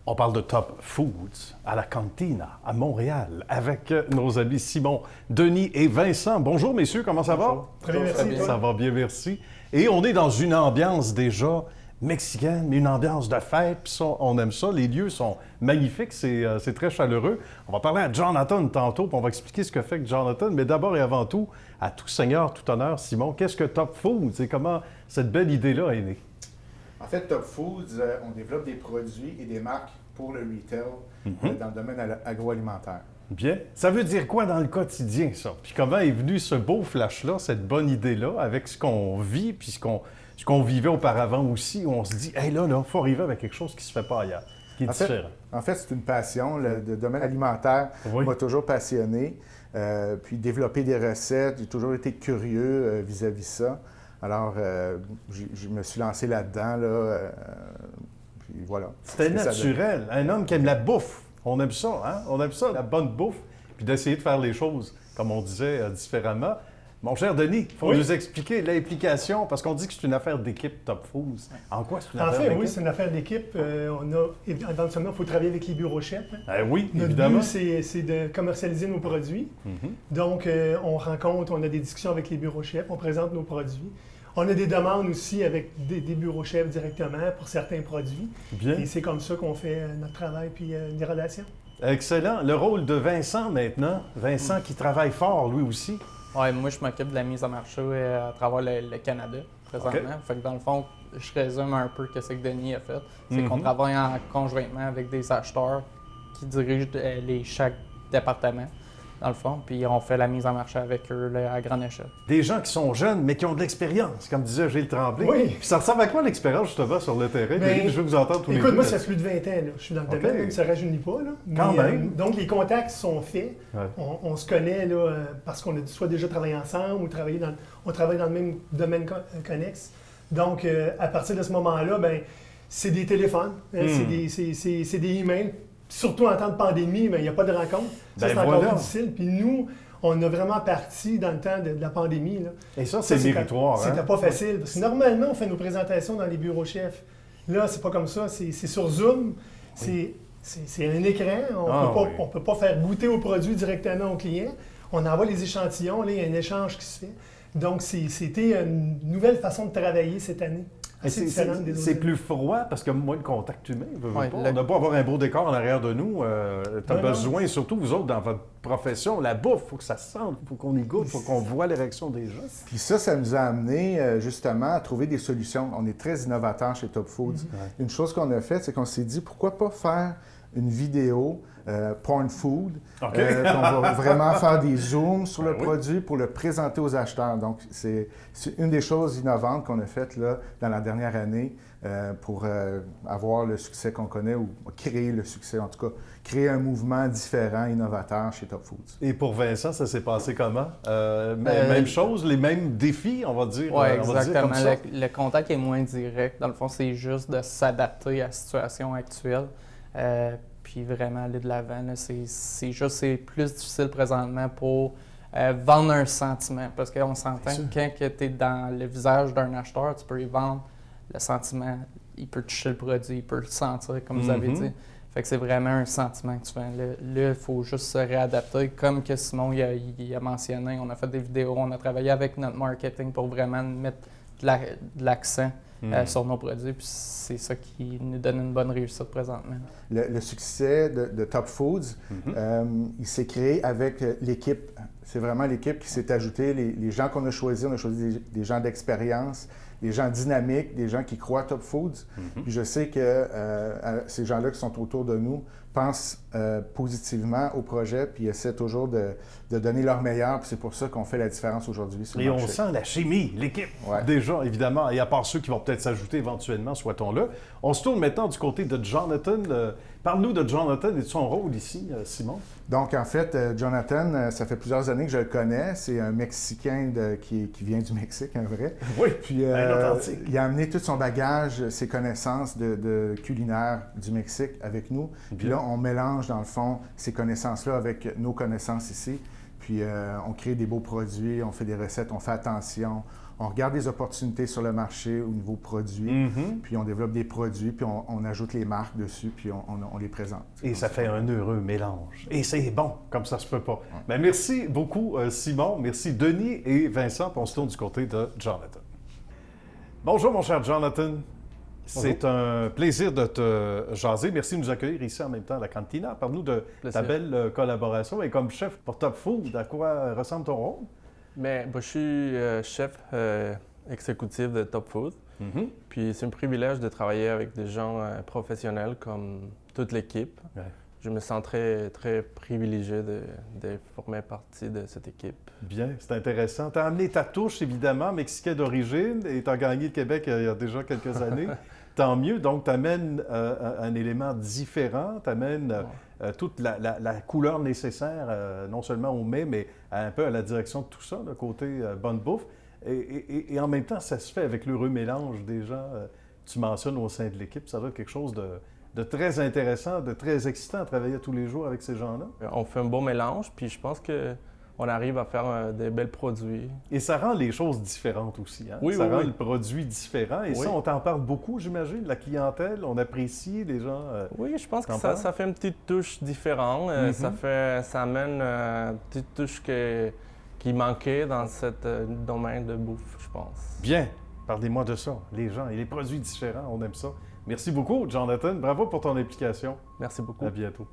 On parle de Top Foods à la Cantina, à Montréal, avec nos amis Simon, Denis et Vincent. Bonjour, messieurs, comment ça va? Très bien, merci. Ça va bien, merci. Et on est dans une ambiance déjà mexicaine, une ambiance de fête, puis ça, on aime ça. Les lieux sont magnifiques, c'est très chaleureux. On va parler à Jonathan tantôt, puis on va expliquer ce que fait que Jonathan. Mais d'abord et avant tout, à tout seigneur, tout honneur, Simon, qu'est-ce que Top Foods et comment cette belle idée-là est née? En fait, Top Foods, on développe des produits et des marques pour le retail dans le domaine agroalimentaire. Bien. Ça veut dire quoi dans le quotidien, ça? Puis comment est venu ce beau flash-là, cette bonne idée-là, avec ce qu'on vit, puis ce qu'on vivait auparavant aussi, où on se dit, hey là, il faut arriver avec quelque chose qui ne se fait pas ailleurs, qui est différent. En fait, c'est une passion. Le domaine alimentaire m'a toujours passionné. Puis développer des recettes, j'ai toujours été curieux vis-à-vis ça. Alors, je me suis lancé là-dedans, puis voilà. C'était naturel. Un homme qui aime la bouffe. On aime ça, hein? On aime ça, la bonne bouffe, puis d'essayer de faire les choses, comme on disait, différemment. Mon cher Denis, il faut nous expliquer l'implication, parce qu'on dit que c'est une affaire d'équipe Top Foods. En quoi c'est une affaire d'équipe? Oui, c'est une affaire d'équipe. Éventuellement, il faut travailler avec les bureaux chefs. Oui, Notre évidemment. but, c'est de commercialiser nos produits. Donc, on rencontre, on a des discussions avec les bureaux chefs, on présente nos produits. On a des demandes aussi avec des bureaux chefs directement pour certains produits. Bien. Et c'est comme ça qu'on fait notre travail puis les relations. Excellent. Le rôle de Vincent maintenant. Vincent qui travaille fort, lui aussi. Oui, moi, je m'occupe de la mise en marché à travers le Canada, présentement. Okay. Fait que dans le fond, je résume un peu ce que Denis a fait. C'est qu'on travaille conjointement avec des acheteurs qui dirigent chaque département, dans le fond, puis on fait la mise en marché avec eux à grande échelle. Des gens qui sont jeunes, mais qui ont de l'expérience, comme disait Gilles Tremblay. Oui. Puis ça ressemble à quoi l'expérience, justement, sur le terrain? Bien, je veux vous entendre tous les deux. Écoute, moi, ça fait plus de 20 ans. Là. Je suis dans le domaine, même, ça ne rajeunit pas. Là. Quand même. Donc, les contacts sont faits. Ouais. On se connaît là, parce qu'on a soit déjà travaillé ensemble ou on travaille dans le même domaine connexe. Donc, à partir de ce moment-là, ben, c'est des téléphones, c'est des emails. Surtout en temps de pandémie, il n'y a pas de rencontre. Ça, c'est encore plus difficile. Puis nous, on a vraiment parti dans le temps de la pandémie. Là. Et ça, c'est méritoire. C'était pas facile. Parce que normalement, on fait nos présentations dans les bureaux chefs. Là, c'est pas comme ça. C'est sur Zoom. C'est un écran. On peut pas faire goûter au produit directement au client. On envoie les échantillons. Là, il y a un échange qui se fait. Donc, c'était une nouvelle façon de travailler cette année. C'est plus froid parce que moins de contact humain. On n'a pas avoir un beau décor en arrière de nous. Tu as besoin, surtout vous autres, dans votre profession, la bouffe, il faut que ça se sente, il faut qu'on y goûte, il faut qu'on voit les réactions des gens. Puis ça nous a amené justement à trouver des solutions. On est très innovateurs chez Top Foods. Une chose qu'on a faite, c'est qu'on s'est dit, pourquoi pas faire une vidéo porn food, qu'on va vraiment faire des zooms sur le produit pour le présenter aux acheteurs. Donc, c'est une des choses innovantes qu'on a faites là, dans la dernière année pour avoir le succès qu'on connaît ou créer le succès, en tout cas, créer un mouvement différent, innovateur chez Top Foods. Et pour Vincent, ça s'est passé comment? Même chose, les mêmes défis, on va dire? Oui, exactement. Le contact est moins direct. Dans le fond, c'est juste de s'adapter à la situation actuelle. Puis vraiment aller de l'avant. C'est plus difficile présentement pour vendre un sentiment. Parce qu'on s'entend que quand tu es dans le visage d'un acheteur, tu peux y vendre le sentiment. Il peut toucher le produit, il peut le sentir, comme vous avez dit. Fait que c'est vraiment un sentiment que tu fais. Là, il faut juste se réadapter. Comme que Simon il a mentionné, on a fait des vidéos, on a travaillé avec notre marketing pour vraiment mettre de l'accent sur nos produits. Puis c'est ça qui nous donne une bonne réussite présentement. Le succès de Top Foods, il s'est créé avec l'équipe. C'est vraiment l'équipe qui s'est ajoutée. Les gens qu'on a choisis, on a choisi des gens d'expérience, des gens dynamiques, des gens qui croient à Top Foods. Puis je sais que ces gens-là qui sont autour de nous pensent positivement au projet puis essaient toujours de donner leur meilleur. Puis c'est pour ça qu'on fait la différence aujourd'hui sur le marché. Et on sent la chimie, l'équipe, déjà, évidemment. Et à part ceux qui vont peut-être s'ajouter éventuellement, souhaitons-le. On se tourne maintenant du côté de Jonathan. Parle-nous de Jonathan et de son rôle ici, Simon. Donc, en fait, Jonathan, ça fait plusieurs années que je le connais. C'est un Mexicain qui vient du Mexique, un vrai. Oui, puis authentique. Il a amené tout son bagage, ses connaissances de culinaire du Mexique avec nous. Puis là, on mélange, dans le fond, ces connaissances-là avec nos connaissances ici. Puis on crée des beaux produits, on fait des recettes, on fait attention. on regarde les opportunités sur le marché au niveau produit, puis on développe des produits, puis on ajoute les marques dessus, puis on les présente. Et ça fait un heureux mélange. Et c'est bon, comme ça se peut pas. Bien, merci beaucoup, Simon. Merci, Denis et Vincent. Puis on se tourne du côté de Jonathan. Bonjour, mon cher Jonathan. C'est un plaisir de te jaser. Merci de nous accueillir ici en même temps à la Cantina. Parle-nous de ta belle collaboration. Et comme chef pour Top Food, à quoi ressemble ton rôle? Bien, je suis chef exécutif de Top Food. Puis c'est un privilège de travailler avec des gens professionnels comme toute l'équipe. Ouais. Je me sens très, très privilégié de former partie de cette équipe. Bien, c'est intéressant. Tu as amené ta touche, évidemment, mexicaine d'origine, et tu as gagné le Québec il y a déjà quelques années. Tant mieux. Donc, tu amènes un élément différent, tu amènes toute la couleur nécessaire, non seulement au mets, mais un peu à la direction de tout ça, le côté bonne bouffe. Et en même temps, ça se fait avec l'heureux mélange des gens tu mentionnes au sein de l'équipe. Ça doit être quelque chose de très intéressant, de très excitant à travailler tous les jours avec ces gens-là. On fait un bon mélange, puis je pense qu'on arrive à faire des belles produits. Et ça rend les choses différentes aussi. Hein? Oui, ça rend oui. le produit différent. Et ça, on t'en parle beaucoup, j'imagine. La clientèle, on apprécie les gens. Oui, je pense que t'en ça parles? fait une petite touche différente. Ça amène une petite touche qui manquait dans ce domaine de bouffe, je pense. Bien, parlez-moi de ça. Les gens et les produits différents, on aime ça. Merci beaucoup, Jonathan. Bravo pour ton implication. Merci beaucoup. À bientôt.